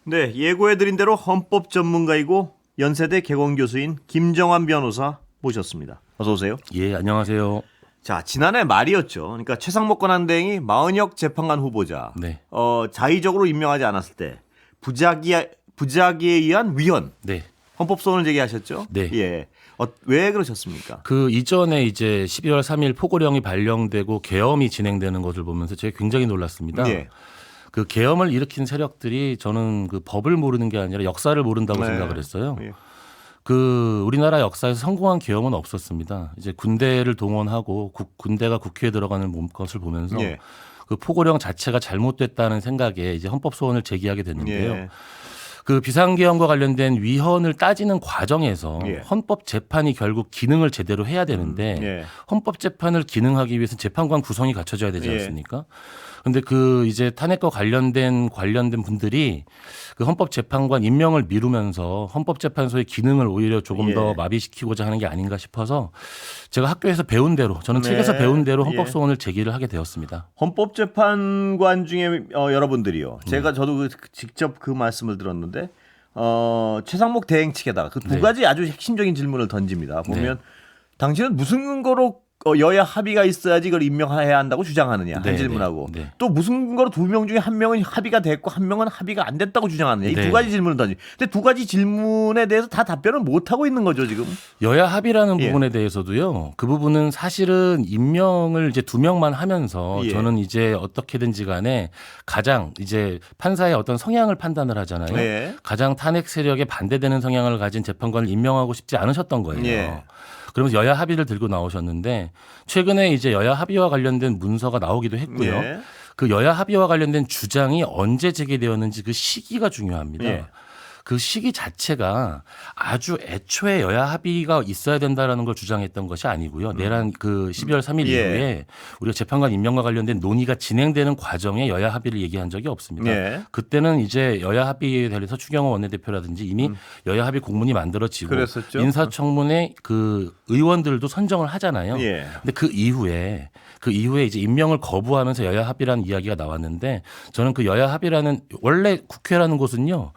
네, 예고해드린 대로 헌법 전문가이고 연세대 개공교수인 김정환 변호사 모셨습니다. 어서 오세요. 예, 안녕하세요. 자, 지난해 말이었죠. 그러니까 최상목 권한대행이 마은혁 재판관 후보자 네. 자의적으로 임명하지 않았을 때 부작위에 의한 위헌 네. 헌법소원을 제기하셨죠. 네. 예. 왜 그러셨습니까? 그 이전에 이제 12월 3일 포고령이 발령되고 계엄이 진행되는 것을 보면서 제가 굉장히 놀랐습니다. 예. 그 계엄을 일으킨 세력들이 저는 그 법을 모르는 게 아니라 역사를 모른다고 네. 생각을 했어요. 예. 그 우리나라 역사에서 성공한 계엄은 없었습니다. 이제 군대를 동원하고 군대가 국회에 들어가는 것을 보면서 예. 그 포고령 자체가 잘못됐다는 생각에 이제 헌법 소원을 제기하게 됐는데요. 예. 그 비상계엄과 관련된 위헌을 따지는 과정에서 예. 헌법재판이 결국 기능을 제대로 해야 되는데 예. 헌법재판을 기능하기 위해서는 재판관 구성이 갖춰져야 되지 예. 않습니까? 근데 그 이제 탄핵과 관련된 분들이 그 헌법재판관 임명을 미루면서 헌법재판소의 기능을 오히려 조금 예. 더 마비시키고자 하는 게 아닌가 싶어서 제가 학교에서 배운 대로 저는 네. 책에서 배운 대로 헌법 예. 소원을 제기를 하게 되었습니다. 헌법재판관 중에 여러분들이요. 제가 저도 직접 그 말씀을 들었는데 최상목 대행 측에다가 그 두 네. 가지 아주 핵심적인 질문을 던집니다. 보면 네. 당신은 무슨 근거로 여야 합의가 있어야지 그걸 임명해야 한다고 주장하느냐 한 네, 질문하고 네, 네. 또 무슨 근거로 두 명 중에 한 명은 합의가 됐고 한 명은 합의가 안 됐다고 주장하느냐 이 두 네. 가지 질문을 던지. 근데 두 가지 질문에 대해서 다 답변을 못 하고 있는 거죠 지금. 여야 합의라는 예. 부분에 대해서도요. 그 부분은 사실은 임명을 이제 2명만 하면서 예. 저는 이제 어떻게든지 간에 가장 이제 판사의 어떤 성향을 판단을 하잖아요. 예. 가장 탄핵 세력에 반대되는 성향을 가진 재판관을 임명하고 싶지 않으셨던 거예요. 예. 그러면서 여야 합의를 들고 나오셨는데 최근에 이제 여야 합의와 관련된 문서가 나오기도 했고요. 예. 그 여야 합의와 관련된 주장이 언제 제기되었는지 그 시기가 중요합니다. 예. 그 시기 자체가 아주 애초에 여야 합의가 있어야 된다라는 걸 주장했던 것이 아니고요. 내란 그 12월 3일 예. 이후에 우리가 재판관 임명과 관련된 논의가 진행되는 과정에 여야 합의를 얘기한 적이 없습니다. 예. 그때는 이제 여야 합의에 대해서 추경호 원내대표라든지 이미 여야 합의 공문이 만들어지고 그랬었죠. 인사청문회 그 의원들도 선정을 하잖아요. 예. 근데 그 이후에 이제 임명을 거부하면서 여야 합의라는 이야기가 나왔는데 저는 그 여야 합의라는 원래 국회라는 곳은요.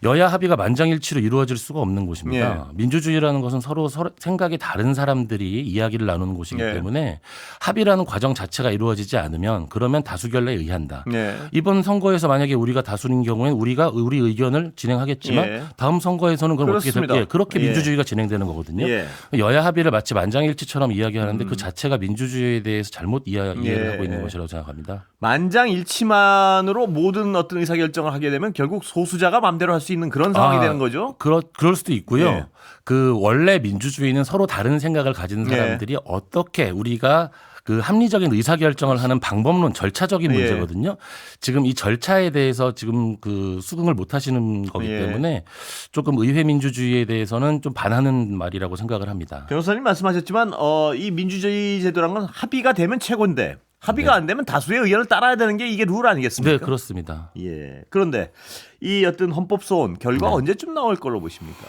여야 합의가 만장일치로 이루어질 수가 없는 곳입니다. 민주주의라는 것은 서로 생각이 다른 사람들이 이야기를 나누는 곳이기 예. 때문에 합의라는 과정 자체가 이루어지지 않으면 그러면 다수결에 의한다. 예. 이번 선거에서 만약에 우리가 다수인 경우에는 우리가 우리 의견을 진행하겠지만 예. 다음 선거에서는 그럼 어떻게 그렇습니다. 될까요? 그렇게 예. 민주주의가 진행되는 거거든요. 예. 여야 합의를 마치 만장일치처럼 이야기하는데 그 자체가 민주주의에 대해서 잘못 이해를 예. 하고 있는 것이라고 생각합니다. 만장일치만으로 모든 어떤 의사결정을 하게 되면 결국 소수자가 마음대로 할 수 있는 그런 상황이 되는 거죠. 그럴 수도 있고요. 예. 그 원래 민주주의는 서로 다른 생각을 가진 사람들이 어떻게 우리가 그 합리적인 의사결정을 하는 방법론 절차적인 예. 문제거든요. 지금 이 절차에 대해서 지금 그 수긍을 못 하시는 거기 예. 때문에 조금 의회 민주주의에 대해서는 좀 반하는 말이라고 생각을 합니다. 변호사님 말씀하셨지만 이 민주주의 제도란 건 합의가 되면 최고인데 합의가 안 되면 다수의 의견을 따라야 되는 게 이게 룰 아니겠습니까? 네, 그렇습니다. 예. 그런데 이 어떤 헌법소원 결과가 네. 언제쯤 나올 걸로 보십니까?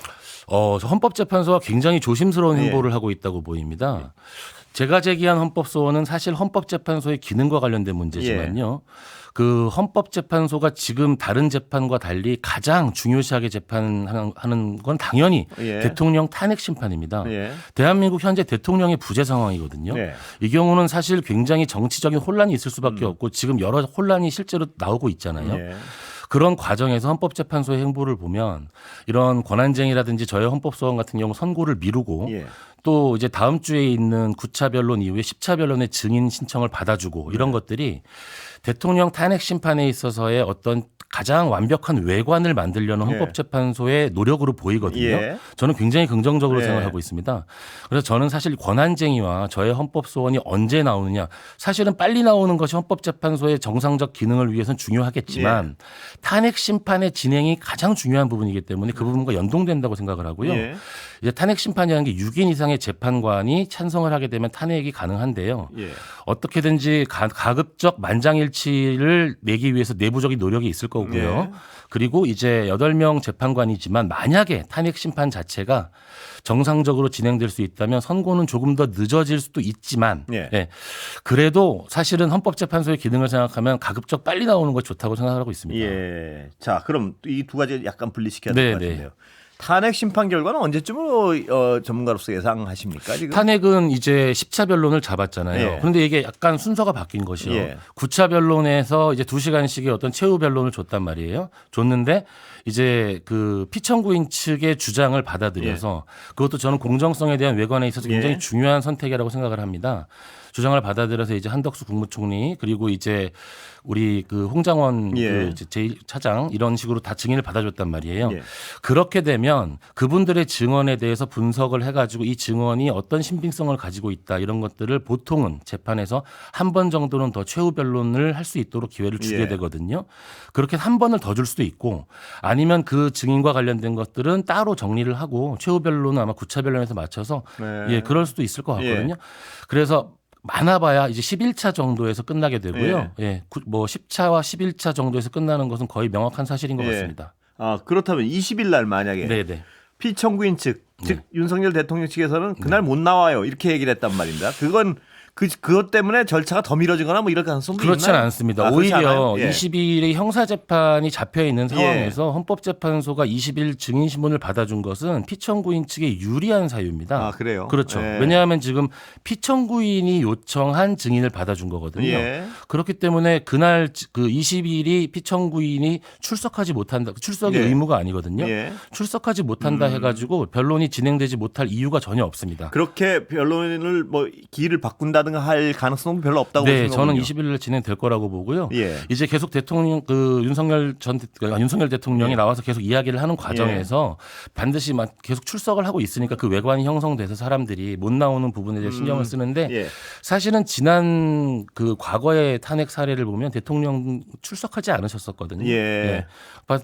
헌법재판소가 굉장히 조심스러운 예. 행보를 하고 있다고 보입니다. 제가 제기한 헌법소원은 사실 헌법재판소의 기능과 관련된 문제지만요. 그 헌법재판소가 지금 다른 재판과 달리 가장 중요시하게 재판하는 건 당연히 예. 대통령 탄핵 심판입니다. 예. 대한민국 현재 대통령의 부재 상황이거든요. 예. 이 경우는 사실 굉장히 정치적인 혼란이 있을 수밖에 없고 지금 여러 혼란이 실제로 나오고 있잖아요. 예. 그런 과정에서 헌법재판소의 행보를 보면 이런 권한쟁의라든지 저의 헌법소원 같은 경우 선고를 미루고 예. 또 이제 다음 주에 있는 9차 변론 이후에 10차 변론의 증인 신청을 받아주고 이런 것들이 대통령 탄핵 심판에 있어서의 어떤 가장 완벽한 외관을 만들려는 예. 헌법재판소의 노력으로 보이거든요. 예. 저는 굉장히 긍정적으로 예. 생각하고 있습니다. 그래서 저는 사실 권한쟁의와 저의 헌법소원이 언제 나오느냐 사실은 빨리 나오는 것이 헌법재판소의 정상적 기능을 위해서는 중요하겠지만 탄핵 심판의 진행이 가장 중요한 부분이기 때문에 그 부분과 연동된다고 생각을 하고요. 예. 이제 탄핵 심판이라는 게 6인 이상의 재판관이 찬성을 하게 되면 탄핵이 가능한데요. 예. 어떻게든지 가급적 만장일치 만장일치를 내기 위해서 내부적인 노력이 있을 거고요. 예. 그리고 이제 8명 재판관이지만 만약에 탄핵 심판 자체가 정상적으로 진행될 수 있다면 선고는 조금 더 늦어질 수도 있지만 예. 예. 그래도 사실은 헌법재판소의 기능을 생각하면 가급적 빨리 나오는 것 좋다고 생각하고 있습니다. 예. 자, 그럼 이 두 가지 약간 분리시켜야 네, 될 것 네. 같은데요. 탄핵 심판 결과는 언제쯤으로 전문가로서 예상하십니까? 지금? 탄핵은 이제 10차 변론을 잡았잖아요. 예. 그런데 이게 약간 순서가 바뀐 것이요. 예. 9차 변론에서 이제 2시간씩의 어떤 최후 변론을 줬단 말이에요. 줬는데 이제 그 피청구인 측의 주장을 받아들여서 그것도 저는 공정성에 대한 외관에 있어서 굉장히 예. 중요한 선택이라고 생각을 합니다. 주장을 받아들여서 이제 한덕수 국무총리 그리고 이제 우리 그 홍장원 예. 그 제1차장 이런 식으로 다 증인을 받아줬단 말이에요. 예. 그렇게 되면 그분들의 증언에 대해서 분석을 해가지고 이 증언이 어떤 신빙성을 가지고 있다 이런 것들을 보통은 재판에서 한 번 정도는 더 최후 변론을 할 수 있도록 기회를 주게 예. 되거든요. 그렇게 한 번을 더 줄 수도 있고 아니면 그 증인과 관련된 것들은 따로 정리를 하고 최후 변론은 아마 9차 변론에서 맞춰서 네. 예, 그럴 수도 있을 것 같거든요. 예. 그래서 많아봐야 이제 11차 정도에서 끝나게 되고요. 예. 뭐 10차와 11차 정도에서 끝나는 것은 거의 명확한 사실인 것 예. 같습니다. 아, 그렇다면 20일 날 만약에 네네. 피청구인 측, 즉 윤석열 대통령 측에서는 그날 못 나와요. 이렇게 얘기를 했단 말입니다. 그건 그것 때문에 절차가 더 미뤄지거나 뭐 이럴 가능성도 그렇지는 있나요? 않습니다. 아, 그렇지 오히려 않아요? 예. 20일의 형사재판이 잡혀 있는 상황에서 헌법재판소가 20일 증인신문을 받아준 것은 피청구인 측에 유리한 사유입니다. 아, 그래요? 그렇죠. 예. 왜냐하면 지금 피청구인이 요청한 증인을 받아준 거거든요. 예. 그렇기 때문에 그날 그 20일이 피청구인이 출석하지 못한다. 출석이 예. 의무가 아니거든요. 예. 출석하지 못한다 해가지고 변론이 진행되지 못할 이유가 전혀 없습니다. 그렇게 변론을 뭐 기일을 바꾼다든가 할 가능성은 별로 없다고 네, 보시는 저는 거군요. 20일에 진행될 거라고 보고요. 예. 이제 계속 대통령 윤석열 대통령이 예. 나와서 계속 이야기를 하는 과정에서 반드시 계속 출석을 하고 있으니까 그 외관이 형성돼서 사람들이 못 나오는 부분에 대해 신경을 쓰는데 예. 사실은 지난 그 과거의 탄핵 사례를 보면 대통령 출석하지 않으셨었거든요. 예.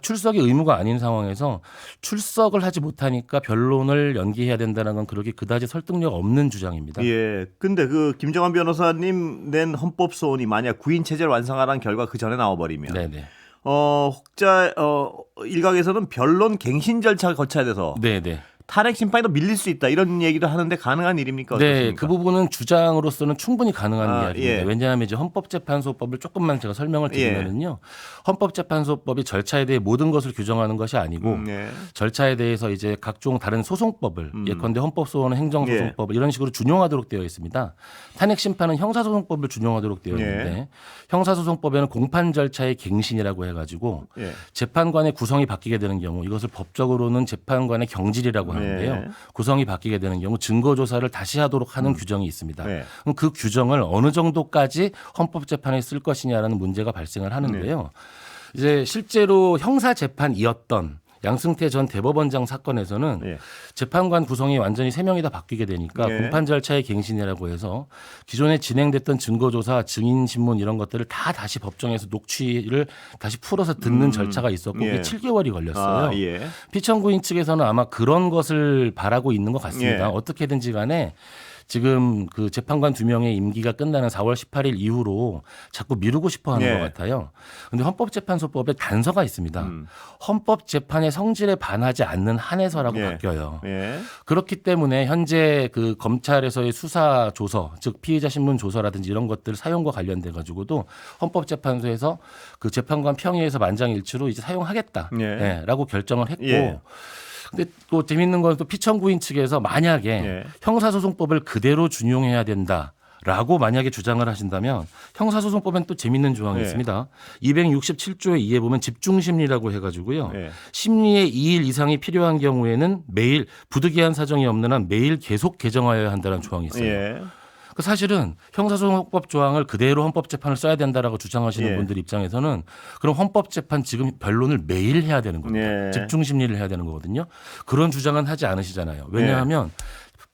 출석이 의무가 아닌 상황에서 출석을 하지 못하니까 변론을 연기해야 된다는 건 그렇게 그다지 설득력 없는 주장입니다. 예. 근데 그 김정환 변호사님 낸 헌법 소원이 만약 구인 체제를 완성하라는 결과 그 전에 나와버리면 네네. 혹자 일각에서는 변론 갱신 절차를 거쳐야 돼서 네네. 탄핵 심판이 더 밀릴 수 있다 이런 얘기도 하는데 가능한 일입니까? 네, 어떻습니까? 그 부분은 주장으로서는 충분히 가능한 이야기입니다. 예. 왜냐하면 이제 헌법재판소법을 조금만 제가 설명을 드리면은요, 헌법재판소법이 절차에 대해 모든 것을 규정하는 것이 아니고 예. 절차에 대해서 이제 각종 다른 소송법을 예컨대 헌법소원은 행정소송법을 이런 식으로 준용하도록 되어 있습니다. 탄핵 심판은 형사소송법을 준용하도록 되어 있는데 형사소송법에는 공판 절차의 갱신이라고 해가지고 예. 재판관의 구성이 바뀌게 되는 경우 이것을 법적으로는 재판관의 경질이라고 하는데요. 네. 구성이 바뀌게 되는 경우 증거 조사를 다시 하도록 하는 규정이 있습니다. 네. 그럼 그 규정을 어느 정도까지 헌법재판에 쓸 것이냐라는 문제가 발생을 하는데요. 이제 실제로 형사 재판이었던 양승태 전 대법원장 사건에서는 예. 재판관 구성이 완전히 3명이 다 바뀌게 되니까 예. 공판 절차의 갱신이라고 해서 기존에 진행됐던 증거조사, 증인신문 이런 것들을 다 다시 법정에서 녹취를 다시 풀어서 듣는 절차가 있었고 예. 그게 7개월이 걸렸어요. 아, 예. 피청구인 측에서는 아마 그런 것을 바라고 있는 것 같습니다. 예. 어떻게든지 간에 지금 그 재판관 2명의 임기가 끝나는 4월 18일 이후로 자꾸 미루고 싶어 하는 예. 것 같아요. 그런데 헌법재판소법에 단서가 있습니다. 헌법재판의 성질에 반하지 않는 한해서라고 예. 바뀌어요. 예. 그렇기 때문에 현재 그 검찰에서의 수사 조서, 즉 피의자 신문 조서라든지 이런 것들 사용과 관련돼 가지고도 헌법재판소에서 그 재판관 평의에서 만장일치로 이제 사용하겠다라고 결정을 했고. 예. 근데 또 재밌는 건 또 피청구인 측에서 만약에 예. 형사소송법을 그대로 준용해야 된다라고 만약에 주장을 하신다면 형사소송법엔 또 재밌는 조항이 예. 있습니다. 267조의 2에 보면 집중심리라고 해가지고요. 예. 심리에 2일 이상이 필요한 경우에는 매일 부득이한 사정이 없는 한 매일 계속 개정하여야 한다는 조항이 있어요. 예. 그 사실은 형사소송법 조항을 그대로 헌법재판을 써야 된다라고 주장하시는 예. 분들 입장에서는 그럼 헌법재판 지금 변론을 매일 해야 되는 겁니다. 예. 집중심리를 해야 되는 거거든요. 그런 주장은 하지 않으시잖아요. 왜냐하면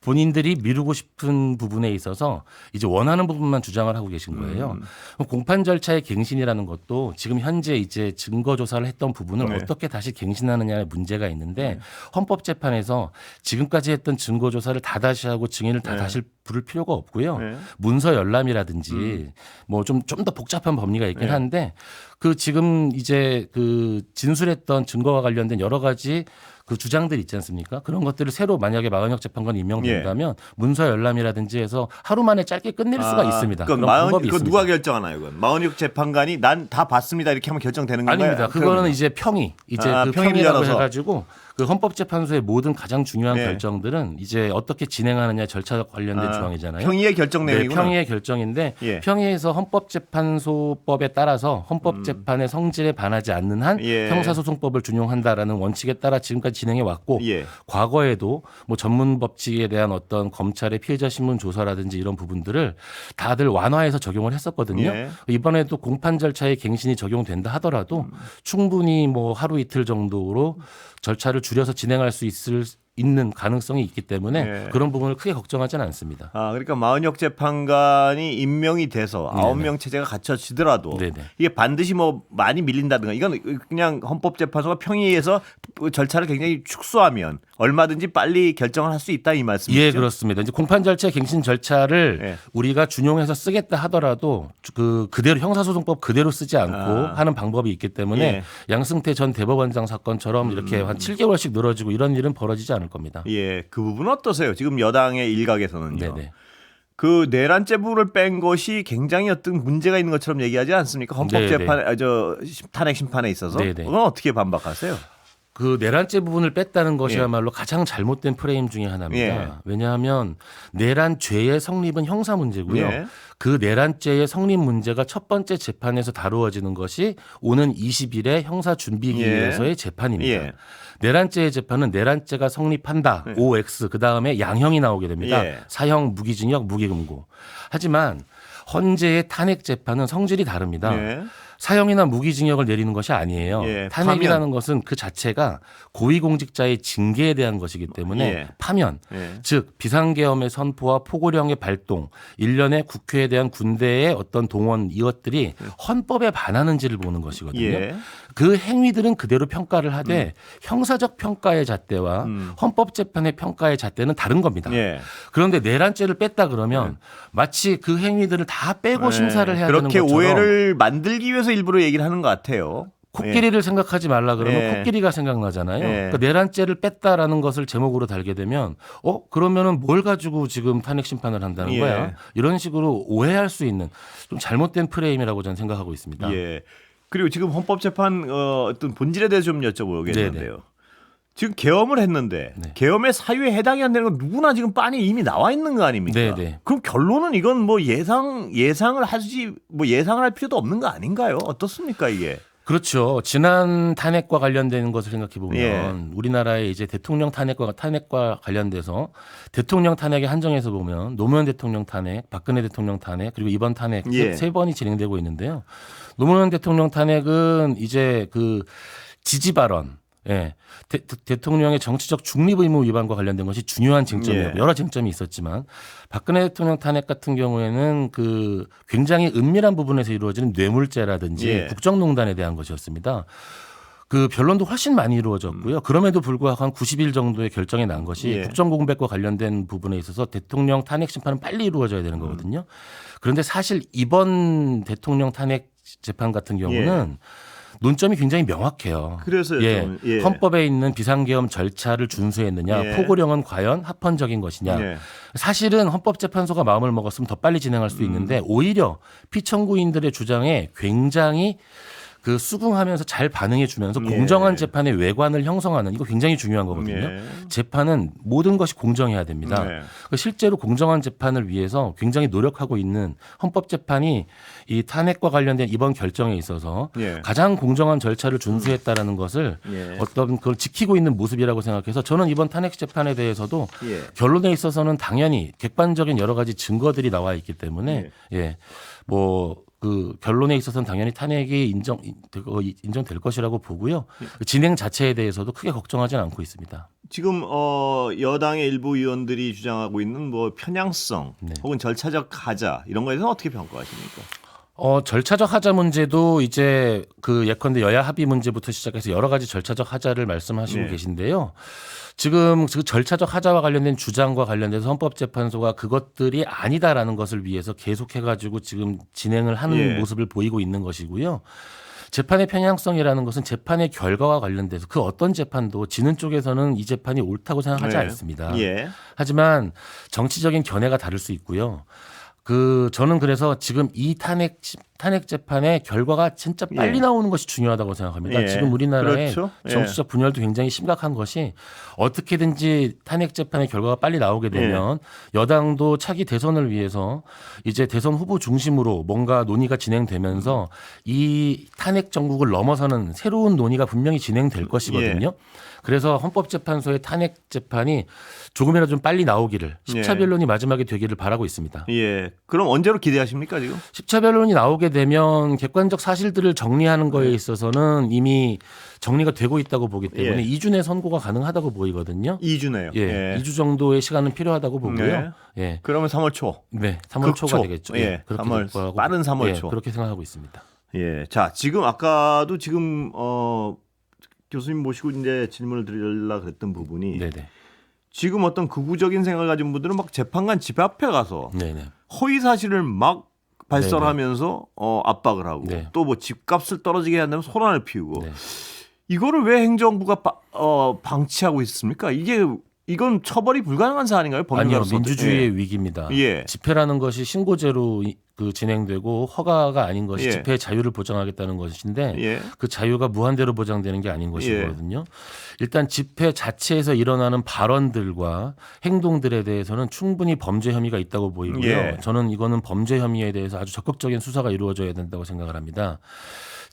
본인들이 미루고 싶은 부분에 있어서 이제 원하는 부분만 주장을 하고 계신 거예요. 그럼 공판 절차의 갱신이라는 것도 지금 현재 이제 증거 조사를 했던 부분을 네. 어떻게 다시 갱신하느냐의 문제가 있는데 헌법재판에서 지금까지 했던 증거 조사를 다 다시 하고 증인을 다 네. 다시 부를 필요가 없고요. 네. 문서 열람이라든지 뭐 좀 더 복잡한 법리가 있긴 네. 한데 그 지금 이제 그 진술했던 증거와 관련된 여러 가지 그 주장들 있지 않습니까? 그런 것들을 새로 만약에 마은혁 재판관이 임명된다면 문서 열람이라든지 해서 하루 만에 짧게 끝낼 수가 있습니다. 그건 그런 방법이 그건 있습니다. 누가 결정하나요? 이건 마은혁 재판관이 난 다 봤습니다 이렇게 하면 결정되는 건가요? 아닙니다. 그거는 이제 평의, 이제 그 평의를 평의라고 열어서. 해가지고 그 헌법재판소의 모든 가장 중요한 네. 결정들은 이제 어떻게 진행하느냐 절차 관련된 조항이잖아요. 평의의 결정 네, 내용이구나. 평의의 결정인데 예. 평의에서 헌법재판소법에 따라서 헌법재판의 성질에 반하지 않는 한 예. 형사소송법을 준용한다라는 원칙에 따라 지금까지 진행해 왔고 예. 과거에도 뭐 전문 법칙에 대한 어떤 검찰의 피해자 신문 조사라든지 이런 부분들을 다들 완화해서 적용을 했었거든요. 예. 이번에도 공판 절차의 갱신이 적용된다 하더라도 충분히 뭐 하루 이틀 정도로 절차를 줄여서 진행할 수 있는 가능성이 있기 때문에 예. 그런 부분을 크게 걱정하지는 않습니다. 그러니까 마은혁 재판관이 임명이 돼서 9명 체제가 갖춰지더라도 네네. 이게 반드시 뭐 많이 밀린다든가 이건 그냥 헌법재판소가 평의에서 절차를 굉장히 축소하면 얼마든지 빨리 결정을 할 수 있다 이 말씀이죠. 예, 그렇습니다. 이제 공판 절차 갱신 절차를 예. 우리가 준용해서 쓰겠다 하더라도 그대로 형사소송법 그대로 쓰지 않고 하는 방법이 있기 때문에 예. 양승태 전 대법원장 사건처럼 이렇게 한 7개월씩 늘어지고 이런 일은 벌어지지 않을 겁니다. 예, 그 부분은 어떠세요? 지금 여당의 일각에서는요. 네네. 그 내란죄 부분을 뺀 것이 굉장히 어떤 문제가 있는 것처럼 얘기하지 않습니까? 헌법재판 탄핵 심판에 있어서 네네. 그건 어떻게 반박하세요? 그 내란죄 부분을 뺐다는 것이야말로 가장 잘못된 프레임 중에 하나입니다. 예. 왜냐하면 내란죄의 성립은 형사 문제고요. 예. 그 내란죄의 성립 문제가 첫 번째 재판에서 다루어지는 것이 오는 20일에 형사준비기일에서의 예. 재판입니다. 예. 내란죄의 재판은 내란죄가 성립한다. OX 그다음에 양형이 나오게 됩니다. 예. 사형, 무기징역, 무기금고. 하지만 헌재의 탄핵 재판은 성질이 다릅니다. 예. 사형이나 무기징역을 내리는 것이 아니에요. 예, 탄핵이라는 것은 그 자체가 고위공직자의 징계에 대한 것이기 때문에 예. 파면, 예. 즉 비상계엄의 선포와 포고령의 발동, 일련의 국회에 대한 군대의 어떤 동원 이것들이 헌법에 반하는지를 보는 것이거든요. 예. 그 행위들은 그대로 평가를 하되 형사적 평가의 잣대와 헌법재판의 평가의 잣대는 다른 겁니다. 예. 그런데 내란죄를 뺐다 그러면 마치 그 행위들을 다 빼고 심사를 해야 되는 그렇게 것처럼 오해를 만들기 위해서 일부러 얘기를 하는 것 같아요. 코끼리를 생각하지 말라 그러면 예. 코끼리가 생각나잖아요. 예. 그러니까 내란죄를 뺐다라는 것을 제목으로 달게 되면 그러면은 뭘 가지고 지금 탄핵 심판을 한다는 예. 거야. 이런 식으로 오해할 수 있는 좀 잘못된 프레임이라고 저는 생각하고 있습니다. 예. 그리고 지금 헌법재판 어떤 본질에 대해서 좀 여쭤보겠는데요. 네네. 지금 계엄을 했는데 네. 계엄의 사유에 해당이 안 되는 건 누구나 지금 빤히 이미 나와 있는 거 아닙니까? 네네. 그럼 결론은 이건 뭐 예상을 하지 뭐 예상을 할 필요도 없는 거 아닌가요? 어떻습니까 이게? 그렇죠. 지난 탄핵과 관련된 것을 생각해 보면 예. 우리나라의 이제 대통령 탄핵과 관련돼서 대통령 탄핵에 한정해서 보면 노무현 대통령 탄핵, 박근혜 대통령 탄핵 그리고 이번 탄핵 예. 세 번이 진행되고 있는데요. 노무현 대통령 탄핵은 이제 그 지지 발언 예. 대통령의 정치적 중립 의무 위반과 관련된 것이 중요한 쟁점이고 예. 여러 쟁점이 있었지만 박근혜 대통령 탄핵 같은 경우에는 그 굉장히 은밀한 부분에서 이루어지는 뇌물죄라든지 예. 국정농단에 대한 것이었습니다. 그 변론도 훨씬 많이 이루어졌고요. 그럼에도 불구하고 한 90일 정도의 결정이 난 것이 예. 국정공백과 관련된 부분에 있어서 대통령 탄핵 심판은 빨리 이루어져야 되는 거거든요. 그런데 사실 이번 대통령 탄핵 재판 같은 경우는 논점이 굉장히 명확해요. 그래서 헌법에 있는 비상계엄 절차를 준수했느냐, 예. 포고령은 과연 합헌적인 것이냐. 예. 사실은 헌법재판소가 마음을 먹었으면 더 빨리 진행할 수 있는데 오히려 피청구인들의 주장에 굉장히 그 수긍하면서 잘 반응해 주면서 예. 공정한 재판의 외관을 형성하는 이거 굉장히 중요한 거거든요. 예. 재판은 모든 것이 공정해야 됩니다. 네. 실제로 공정한 재판을 위해서 굉장히 노력하고 있는 헌법재판이 이 탄핵과 관련된 이번 결정에 있어서 예. 가장 공정한 절차를 준수했다라는 것을 예. 어떤 그걸 지키고 있는 모습이라고 생각해서 저는 이번 탄핵 재판에 대해서도 예. 결론에 있어서는 당연히 객관적인 여러 가지 증거들이 나와 있기 때문에 뭐 그 결론에 있어서는 당연히 탄핵이 인정될 것이라고 보고요. 그 진행 자체에 대해서도 크게 걱정하지는 않고 있습니다. 지금 여당의 일부 의원들이 주장하고 있는 뭐 편향성 네. 혹은 절차적 하자 이런 거에 대해서는 어떻게 평가하십니까? 절차적 하자 문제도 이제 그 예컨대 여야 합의 문제부터 시작해서 여러 가지 절차적 하자를 말씀하시고 네. 계신데요. 지금 그 절차적 하자와 관련된 주장과 관련돼서 헌법재판소가 그것들이 아니다라는 것을 위해서 계속해가지고 지금 진행을 하는 예. 모습을 보이고 있는 것이고요. 재판의 편향성이라는 것은 재판의 결과와 관련돼서 그 어떤 재판도 지는 쪽에서는 이 재판이 옳다고 생각하지 네. 않습니다. 예. 하지만 정치적인 견해가 다를 수 있고요. 저는 그래서 지금 이 탄핵 재판의 결과가 진짜 빨리 예. 나오는 것이 중요하다고 생각합니다. 예. 지금 우리나라의 그렇죠. 예. 정치적 분열도 굉장히 심각한 것이 어떻게든지 탄핵 재판의 결과가 빨리 나오게 되면 여당도 차기 대선을 위해서 이제 대선 후보 중심으로 뭔가 논의가 진행되면서 이 탄핵 정국을 넘어서는 새로운 논의가 분명히 진행될 것이거든요. 그래서 헌법재판소의 탄핵 재판이 조금이라도 좀 빨리 나오기를 10차 변론이 마지막에 되기를 바라고 있습니다. 예. 그럼 언제로 기대하십니까 지금? 10차 변론이 나오게 되면 객관적 사실들을 정리하는 거에 있어서는 이미 정리가 되고 있다고 보기 때문에 2주 내 선고가 가능하다고 보이거든요. 2주네요. 예, 2주 정도의 시간은 필요하다고 보고요. 예, 그러면 3월 초. 네, 3월 초가 되겠죠. 예, 그렇게 3월, 될 거라고 빠른 3월 초. 그렇게 생각하고 있습니다. 예. 자, 지금 아까도 지금 교수님 모시고 이제 질문을 드리려고 그랬던 부분이 네네. 지금 어떤 극우적인 생각을 가진 분들은 막 재판관 집 앞에 가서 네네. 허위 사실을 막 발설하면서 압박을 하고 네. 또 뭐 집값을 떨어지게 한다면 소란을 피우고 네. 이거를 왜 행정부가 방치하고 있습니까? 이건 처벌이 불가능한 사안인가요? 아니요, 법률가로서? 민주주의의 위기입니다. 예. 집회라는 것이 신고제로 진행되고 허가가 아닌 것이 예. 집회의 자유를 보장하겠다는 것인데 예. 그 자유가 무한대로 보장되는 게 아닌 것이거든요. 일단 집회 자체에서 일어나는 발언들과 행동들에 대해서는 충분히 범죄 혐의가 있다고 보이고요. 예. 저는 이거는 범죄 혐의에 대해서 아주 적극적인 수사가 이루어져야 된다고 생각을 합니다.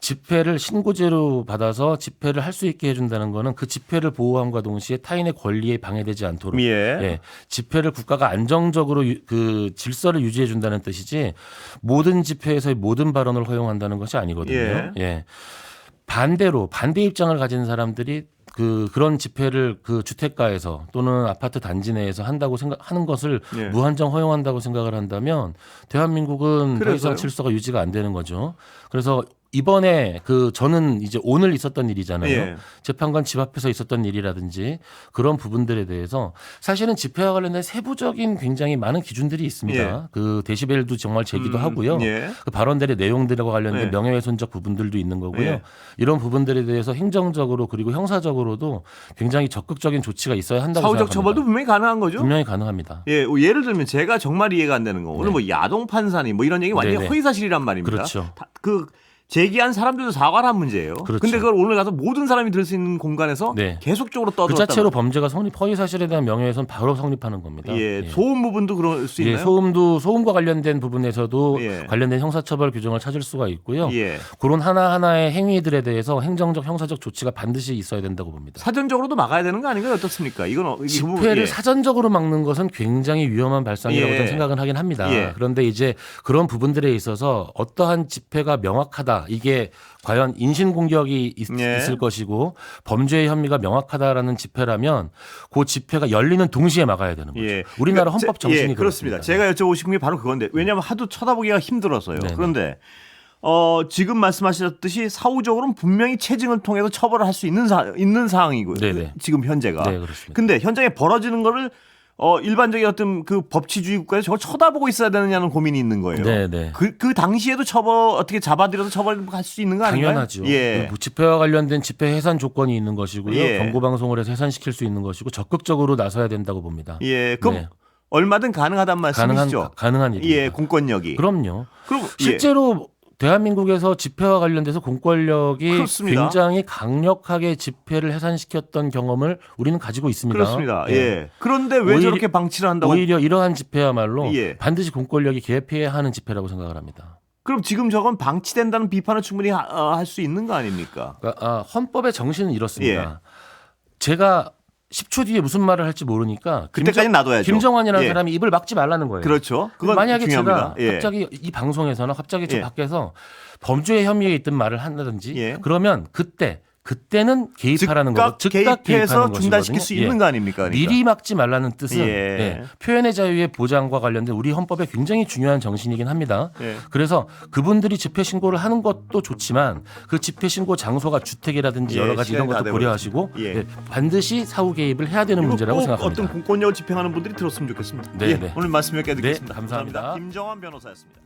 집회를 신고제로 받아서 집회를 할 수 있게 해준다는 것은 그 집회를 보호함과 동시에 타인의 권리에 방해되지 않도록 예. 집회를 국가가 안정적으로 그 질서를 유지해 준다는 뜻이지 모든 집회에서의 모든 발언을 허용한다는 것이 아니거든요. 예. 반대로 반대 입장을 가진 사람들이 그런 집회를 그 주택가에서 또는 아파트 단지 내에서 한다고 생각하는 것을 무한정 허용한다고 생각을 한다면 대한민국은 더 이상 질서가 유지가 안 되는 거죠. 그래서 이번에 저는 이제 오늘 있었던 일이잖아요. 예. 재판관 집 앞에서 있었던 일이라든지 그런 부분들에 대해서 사실은 집회와 관련된 세부적인 굉장히 많은 기준들이 있습니다. 예. 그 데시벨도 정말 제기도 하고요. 예. 그 발언들의 내용들과 관련된 예. 명예훼손적 부분들도 있는 거고요. 예. 이런 부분들에 대해서 행정적으로 그리고 형사적으로도 굉장히 적극적인 조치가 있어야 한다고 사후적 생각합니다. 처벌도 분명히 가능한 거죠. 분명히 가능합니다. 예, 예를 들면 제가 정말 이해가 안 되는 거 오늘 뭐 야동 판사니 뭐 이런 얘기 완전히 네네. 허위 사실이란 말입니다. 그렇죠. 제기한 사람들도 사과를 한 문제예요. 그렇죠. 근데 그걸 오늘 가서 모든 사람이 들 수 있는 공간에서 계속적으로 그 떠들었다. 자체로 범죄가 허위 사실에 대한 명예훼손 바로 성립하는 겁니다. 소음 부분도 그럴 수 있나요? 소음과 관련된 부분에서도 관련된 형사처벌 규정을 찾을 수가 있고요. 그런 하나하나의 행위들에 대해서 행정적 형사적 조치가 반드시 있어야 된다고 봅니다. 사전적으로도 막아야 되는 거 아닌가요? 어떻습니까? 이건 집회를 사전적으로 막는 것은 굉장히 위험한 발상이라고 저는 생각은 하긴 합니다. 그런데 이제 그런 부분들에 있어서 어떠한 집회가 명확하다. 이게 과연 인신공격이 있을 것이고 범죄의 혐의가 명확하다라는 집회라면 그 집회가 열리는 동시에 막아야 되는 거죠. 우리나라 헌법 정신이 그렇습니다. 제가 여쭤보고 싶은 게 바로 그건데 왜냐하면 하도 쳐다보기가 힘들어서요. 네네. 그런데 지금 말씀하셨듯이 사후적으로는 분명히 체증을 통해서 처벌을 할 수 있는 사항이고요. 네네. 지금 현재가. 네, 그렇습니다. 근데 현장에 벌어지는 거를 일반적인 어떤 그 법치주의 국가에서 저걸 쳐다보고 있어야 되느냐는 고민이 있는 거예요. 네네. 그 당시에도 어떻게 잡아들여서 처벌할 수 있는 거 아닌가요? 당연하죠. 집회와 관련된 집회 해산 조건이 있는 것이고요. 경고방송을 해서 해산시킬 수 있는 것이고 적극적으로 나서야 된다고 봅니다. 그럼 얼마든 가능하다는 말씀이시죠? 가능한 일입니다. 공권력이. 그럼 실제로 대한민국에서 집회와 관련돼서 공권력이 그렇습니다. 굉장히 강력하게 집회를 해산시켰던 경험을 우리는 가지고 있습니다. 그렇습니다. 그런데 왜 저렇게 방치를 한다고? 오히려 이러한 집회야말로 반드시 공권력이 개입해야 하는 집회라고 생각을 합니다. 그럼 지금 저건 방치된다는 비판을 충분히 할 수 있는 거 아닙니까? 그러니까 헌법의 정신은 이렇습니다. 제가 10초 뒤에 무슨 말을 할지 모르니까 그때까지 놔둬야죠. 김정환이라는 예. 사람이 입을 막지 말라는 거예요. 그렇죠. 그건 만약에 중요합니다. 제가 예. 갑자기 이 방송에서나 갑자기 저 예. 밖에서 범죄 혐의에 있던 말을 한다든지 예. 그러면 그때는 개입하라는 거고 즉각 개입해서 개입하는 중단시킬 것이거든요. 수 있는 거 아닙니까? 그러니까. 미리 막지 말라는 뜻은 예. 표현의 자유의 보장과 관련된 우리 헌법에 굉장히 중요한 정신이긴 합니다. 예. 그래서 그분들이 집회 신고를 하는 것도 좋지만 그 집회 신고 장소가 주택이라든지 예, 여러 가지 이런 시간이 다 것도 고려하시고 예. 예, 반드시 사후 개입을 해야 되는 그리고 문제라고 꼭 생각합니다. 어떤 공권력을 집행하는 분들이 들었으면 좋겠습니다. 네, 예. 네. 오늘 말씀 몇 개 듣겠습니다. 네, 감사합니다. 김정환 변호사였습니다.